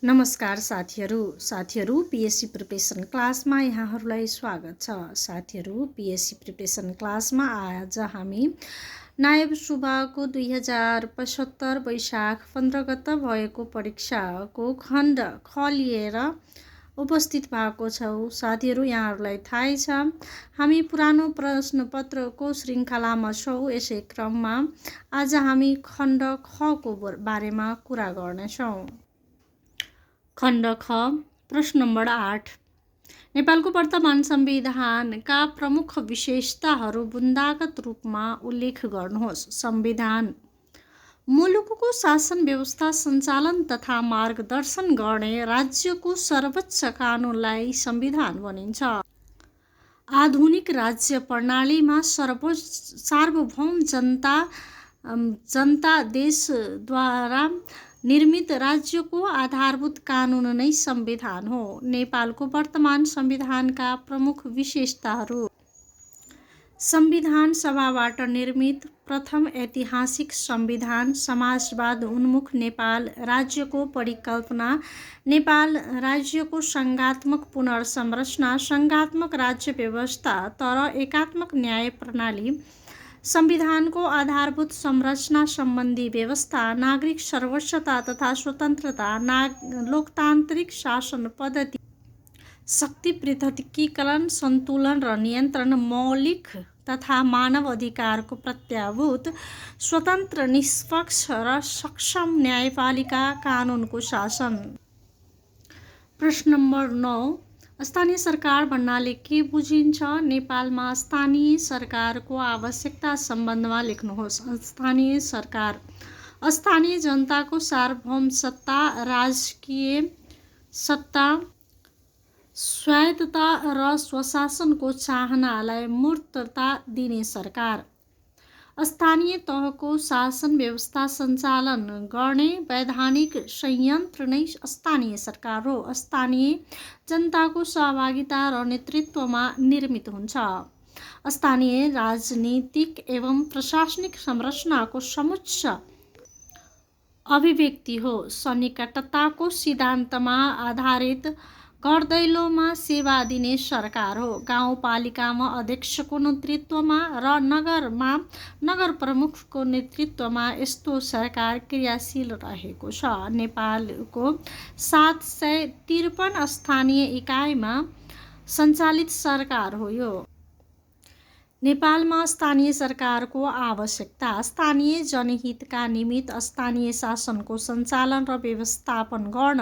नमस्कार साथीहरू PSC preparation क्लासमा यहाँहरूलाई स्वागत छ। साथीहरू पिएससी प्रिपरेसन क्लासमा आज हामी नायब सुब्बाको 2075 वैशाख 15 गते भएको परीक्षाको खण्ड ख लिएर उपस्थित भएको छौँ। साथीहरू यहाँहरूलाई थाहै छ हामी पुरानो प्रश्नपत्रको श्रृङ्खलामा छौँ। यसै क्रममा आज हामी खण्ड खको बारेमा कुरा गर्नेछौँ। खण्ड ख प्रश्न नम्बर 8 नेपालको वर्तमान संविधानका प्रमुख विशेषताहरू बुन्दागत रूपमा उल्लेख गर्नुहोस्। संविधान मुलुकको शासन व्यवस्था सञ्चालन तथा मार्गदर्शन गर्ने राज्यको सर्वोच्च कानुनलाई संविधान भनिन्छ। आधुनिक राज्य प्रणालीमा सार्वभौम जनता देशद्वारा निर्मित राज्यको आधारभूत कानुन नै संविधान हो। नेपालको वर्तमान संविधानका प्रमुख विशेषताहरू: संविधान सभाबाट निर्मित प्रथम ऐतिहासिक संविधान, समाजवाद उन्मुख नेपाल राज्यको परिकल्पना, नेपाल राज्यको संघात्मक पुनर्संरचना, संघात्मक राज्य व्यवस्था तर एकात्मक न्याय प्रणाली, संविधानको आधारभूत संरचना सम्बन्धी व्यवस्था, नागरिक सर्वोच्चता तथा स्वतन्त्रता, लोकतान्त्रिक शासन पद्धति, शक्ति पृथकीकरण, सन्तुलन र नियन्त्रण, मौलिक तथा मानव अधिकारको प्रत्याभूत, स्वतन्त्र, निष्पक्ष र सक्षम न्यायपालिका, कानुनको शासन। प्रश्न नम्बर 9 स्थानीय सरकार भन्नाले के बुझिन्छ? नेपालमा स्थानीय सरकारको आवश्यकता सम्बन्धमा लेख्नुहोस्। स्थानीय सरकार स्थानीय जनताको सार्वभौम सत्ता, राजकीय सत्ता, स्वायत्तता र स्वशासनको चाहनालाई मूर्तता दिने सरकार। स्थानीय तहको शासन व्यवस्था सञ्चालन गर्ने वैधानिक संयन्त्र नै स्थानीय सरकार हो। स्थानीय जनताको सहभागिता र नेतृत्वमा निर्मित हुन्छ। स्थानीय राजनीतिक एवं प्रशासनिक संरचनाको समुच्च अभिव्यक्ति हो। सन्निकटताको सिद्धान्तमा आधारित घरदैलोमा सेवा दिने सरकार हो। गाउँपालिकामा अध्यक्षको नेतृत्वमा र नगरमा नगर प्रमुखको नेतृत्वमा यस्तो सरकार क्रियाशील रहेको छ। नेपालको 753 स्थानीय इकाइमा सञ्चालित सरकार हो यो। नेपालमा स्थानीय सरकारको आवश्यकता: स्थानीय जनहितका निमित्त स्थानीय शासनको सञ्चालन र व्यवस्थापन गर्न,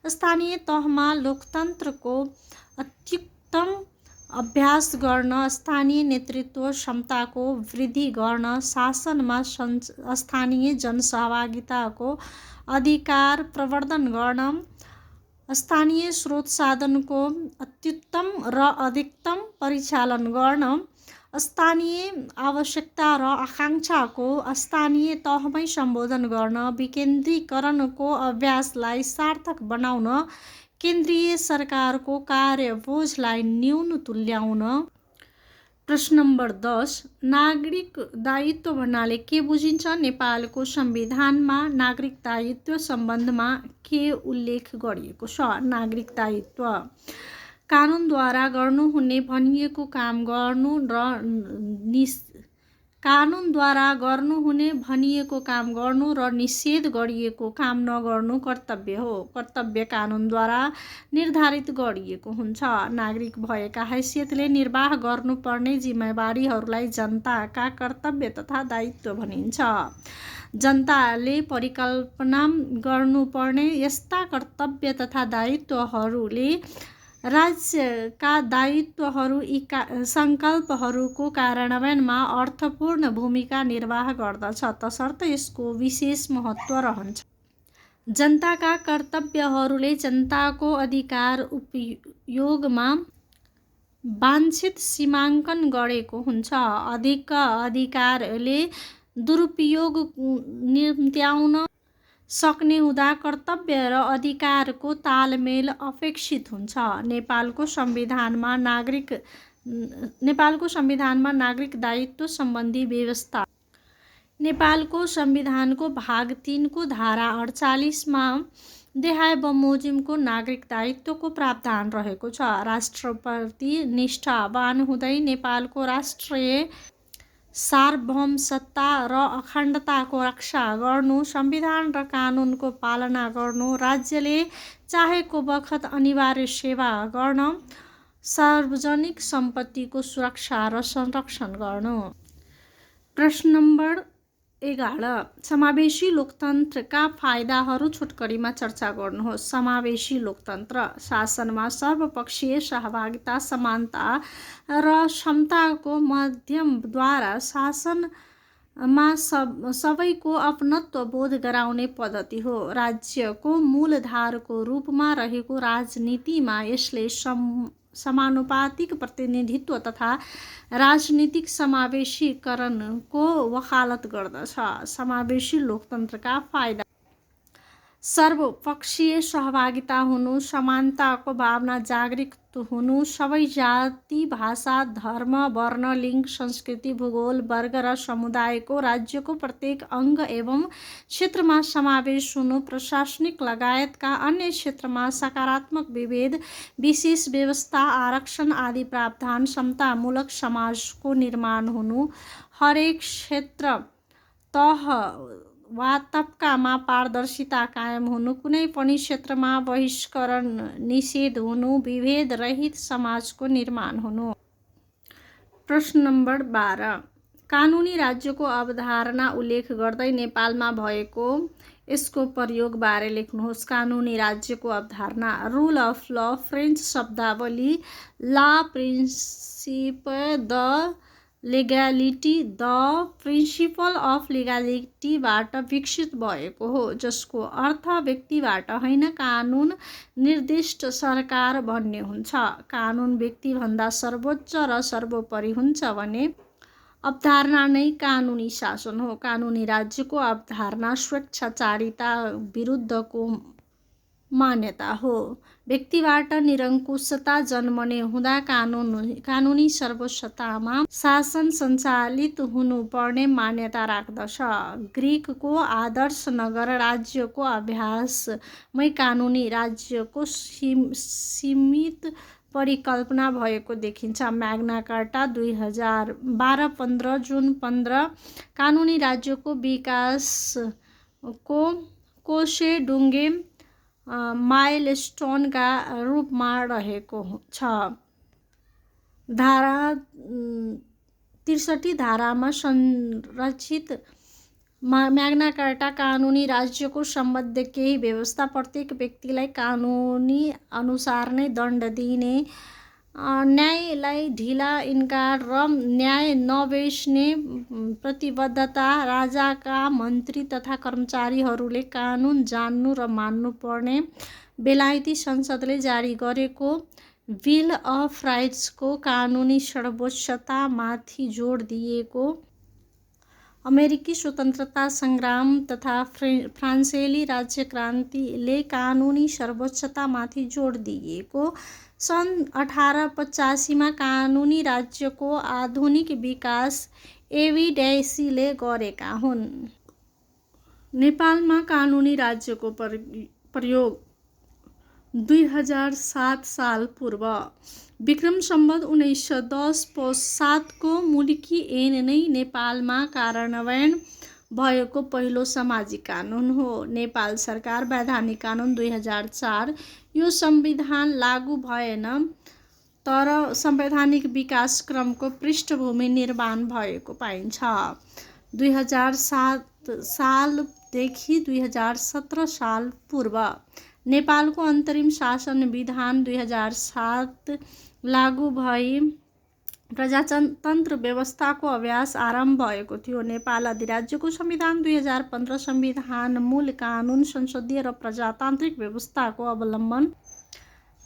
स्थानीय तहमा लोकतन्त्रको अत्युत्तम अभ्यास गर्न, स्थानीय नेतृत्व क्षमताको वृद्धि गर्न, शासनमा स्थानीय जनसहभागिताको अधिकार प्रवर्धन गर्न, स्थानीय स्रोत साधनको अत्युत्तम र अधिकतम परिचालन गर्न, स्थानीय आवश्यकता र आकाङ्क्षाको स्थानीय तहमै सम्बोधन गर्न, विकेन्द्रीकरणको अभ्यासलाई सार्थक बनाउन, केन्द्रीय सरकारको कार्यबोझलाई न्यून तुल्याउन। प्रश्न नम्बर 10 नागरिक दायित्व भन्नाले के बुझिन्छ? नेपालको संविधानमा नागरिक दायित्व सम्बन्धमा के उल्लेख गरिएको छ? नागरिक दायित्व कानुनद्वारा गर्नुहुने भनिएको काम गर्नु र निषेध गरिएको काम नगर्नु कर्तव्य हो। कर्तव्य कानुनद्वारा निर्धारित गरिएको हुन्छ। नागरिक भएका हैसियतले निर्वाह गर्नुपर्ने जिम्मेवारीहरूलाई जनताका कर्तव्य तथा दायित्व भनिन्छ। जनताले परिकल्पना गर्नुपर्ने यस्ता कर्तव्य तथा दायित्वहरूले राज्यका दायित्वहरू सङ्कल्पहरूको कार्यान्वयनमा अर्थपूर्ण भूमिका निर्वाह गर्दछ, तसर्थ यसको विशेष महत्त्व रहन्छ। जनताका कर्तव्यहरूले जनताको अधिकार उपयोगमा वाञ्छित सीमाङ्कन गरेको हुन्छ। अधिकारले दुरुपयोग निम्त्याउन सक्ने हुँदा कर्तव्य र अधिकारको तालमेल अपेक्षित हुन्छ। नेपालको संविधानमा नागरिक दायित्व सम्बन्धी व्यवस्था नेपालको संविधानको भाग 3 को धारा 48 मा देहाय बमोजिमको नागरिक दायित्वको प्रावधान रहेको छ। राष्ट्रप्रति निष्ठावान हुँदै नेपालको राष्ट्रिय सार्वभौमसत्ता र अखण्डताको रक्षा गर्नु, संविधान र कानुनको पालना गर्नु, राज्यले चाहेको बखत अनिवार्य सेवा गर्न, सार्वजनिक सम्पत्तिको सुरक्षा र संरक्षण गर्नु। प्रश्न नम्बर 11, समावेशी लोकतन्त्रका फाइदाहरू छोटकरीमा चर्चा गर्नुहोस्। समावेशी लोकतन्त्र शासनमा सर्वपक्षीय सहभागिता, समानता र क्षमताको माध्यमद्वारा शासनमा सबैको अपनत्व बोध गराउने पद्धति हो। राज्यको मूलधारको रूपमा रहेको राजनीतिमा यसले समानुपातिक प्रतिनिधित्व तथा राजनीतिक समावेशीकरणको वकालत गर्दछ। समावेशी लोकतन्त्रका फाइदा: सर्वपक्षीय सहभागिता हुनु, समानताको भावना जागृत हुनु, सबै जाति, भाषा, धर्म, वर्ण, लिङ्ग, संस्कृति, भूगोल, वर्ग र समुदायको राज्यको प्रत्येक अङ्ग एवं क्षेत्रमा समावेश हुनु, प्रशासनिक लगायतका अन्य क्षेत्रमा सकारात्मक विभेद, विशेष व्यवस्था, आरक्षण आदि प्रावधान, समतामूलक समाजको निर्माण हुनु, हरेक क्षेत्र, तह वा तबकामा पारदर्शिता कायम हुनु, कुनै पनि क्षेत्रमा बहिष्करण निषेध हुनु, विभेद रहित समाजको निर्माण हुनु। प्रश्न नम्बर 12, कानुनी राज्यको अवधारणा उल्लेख गर्दै नेपालमा भएको यसको प्रयोग बारे लेख्नुहोस्। कानुनी राज्यको अवधारणा: रुल अफ ल, फ्रेन्च शब्दावली ला प्रिन्सिप द लेगालिटी, द प्रिन्सिपल अफ लेगालिटीबाट विकसित भएको हो, जसको अर्थ व्यक्तिबाट होइन कानुन निर्दिष्ट सरकार भन्ने हुन्छ। कानुन व्यक्तिभन्दा सर्वोच्च र सर्वोपरि हुन्छ भने अवधारणा नै कानुनी शासन हो। कानुनी राज्यको अवधारणा स्वेच्छाचारिता विरुद्धको मान्यता हो। व्यक्तिबाट निरङ्कुशता जन्मने हुँदा कानुनी सर्वोच्चतामा शासन सञ्चालित हुनुपर्ने मान्यता राख्दछ। ग्रीकको आदर्श नगर राज्यको अभ्यासमै कानुनी राज्यको सीमित परिकल्पना भएको देखिन्छ। म्याग्ना कार्टा 2012 15 जुन 15 कानुनी राज्यको विकासको कोसेडुङ्गे माइलस्टोनका रूपमा रहेको छ। धारा 63 धारामा संरक्षित म्याग्ना कार्टा कानुनी राज्यको सम्बद्ध केही व्यवस्था प्रत्येक व्यक्तिलाई कानुनी अनुसार नै दण्ड दिने, न्यायलाई ढिला इन्कार र न्याय नबेच्ने प्रतिबद्धता, राजाका मन्त्री तथा कर्मचारीहरूले कानुन जान्नु र मान्नु पर्ने, बेलायती संसदले जारी गरेको बिल अफ राइट्सको कानुनी सर्वोच्चता माथि जोड दिएको, अमेरिकी स्वतन्त्रता सङ्ग्राम तथा फ्रान्सेली राज्यक्रान्तिले कानुनी सर्वोच्चता माथि जोड दिएको, सन् 1885 कानुनी राज्यको आधुनिक विकास एभिडेसीले गरेका हुन्। नेपालमा कानुनी राज्यको प्रयोग 2007 साल पूर्व विक्रम सम्वत 1910 पौष 7 को मुल्की ऐन नै नेपालमा कार्यान्वयन भएको पहिलो सामाजिक कानुन हो। नेपाल सरकार वैधानिक कानुन 2004, यो संविधान लागू भएन तर संवैधानिक विकास क्रमको पृष्ठभूमि निर्माण भएको पाइन्छ। 2007 सालदेखि 2017 साल पूर्व नेपालको अन्तरिम शासन विधान 2007 लागू भई प्रजातन्त्र व्यवस्थाको अभ्यास आरम्भ भएको थियो। नेपाल अधिराज्यको संविधान 2015 संविधान मूल कानुन संसदीय र प्रजातान्त्रिक व्यवस्थाको अवलम्बन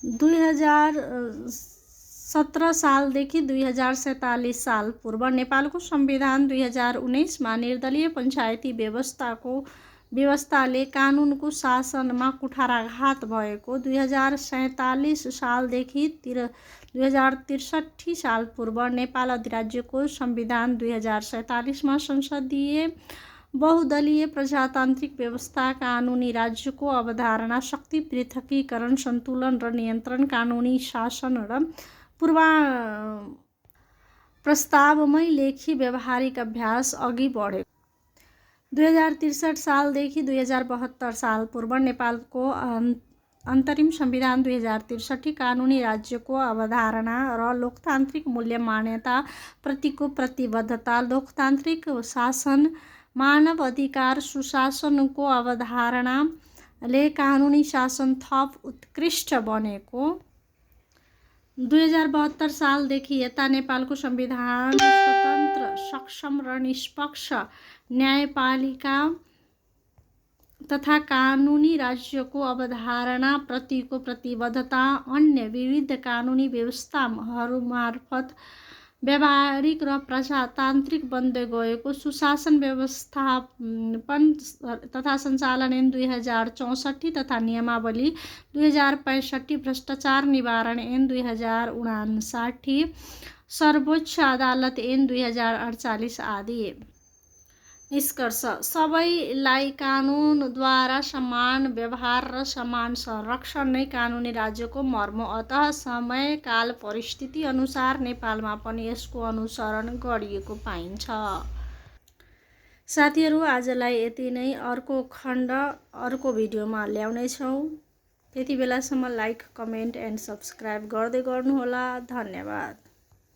2017 सालदेखि 2047 साल पूर्व नेपालको संविधान 2019 मा निर्दलीय पञ्चायती व्यवस्थाले कानुनको शासनमा कुठाराघात भएको, 2047 सालदेखि 2063 साल पूर्व नेपाल अधिराज्यको संविधान 2047 मा संसदीय बहुदलीय प्रजातान्त्रिक व्यवस्था, कानुनी राज्यको अवधारणा, शक्ति पृथकीकरण, सन्तुलन र नियन्त्रण, कानुनी शासन र प्रस्तावमय लेखी व्यावहारिक अभ्यास अघि बढ्यो। 2063 सालदेखि 2072 साल पूर्व नेपालको अन्तरिम संविधान 2063 कानुनी राज्यको अवधारणा र लोकतान्त्रिक मूल्य मान्यता प्रतिको प्रतिबद्धता, लोकतान्त्रिक शासन, मानव अधिकार, सुशासनको अवधारणाले कानुनी शासन थप उत्कृष्ट बनेको। 2072 सालदेखि यता नेपालको संविधान स्वतन्त्र, सक्षम र निष्पक्ष न्यायपालिका तथा कानुनी राज्यको अवधारणा प्रतिको प्रतिबद्धता, अन्य विविध कानुनी व्यवस्थाहरूमार्फत व्यावहारिक र प्रजातान्त्रिक बन्दै गएको सुशासन व्यवस्थापन तथा सञ्चालन ऐन 2064 तथा नियमावली 2065, भ्रष्टाचार निवारण ऐन 2059, सर्वोच्च अदालत ऐन 2048 आदि। निष्कर्ष: सबैलाई कानुनद्वारा समान व्यवहार र समान संरक्षण नै कानुनी राज्यको मर्म। अतः समय काल परिस्थिति अनुसार नेपालमा पनि यसको अनुसरण गरिएको पाइन्छ। साथीहरू, आजलाई यति नै। अर्को खण्ड अर्को भिडियोमा ल्याउनेछौँ। त्यति बेलासम्म लाइक, कमेन्ट एन्ड सब्स्क्राइब गर्दै गर्नुहोला। धन्यवाद।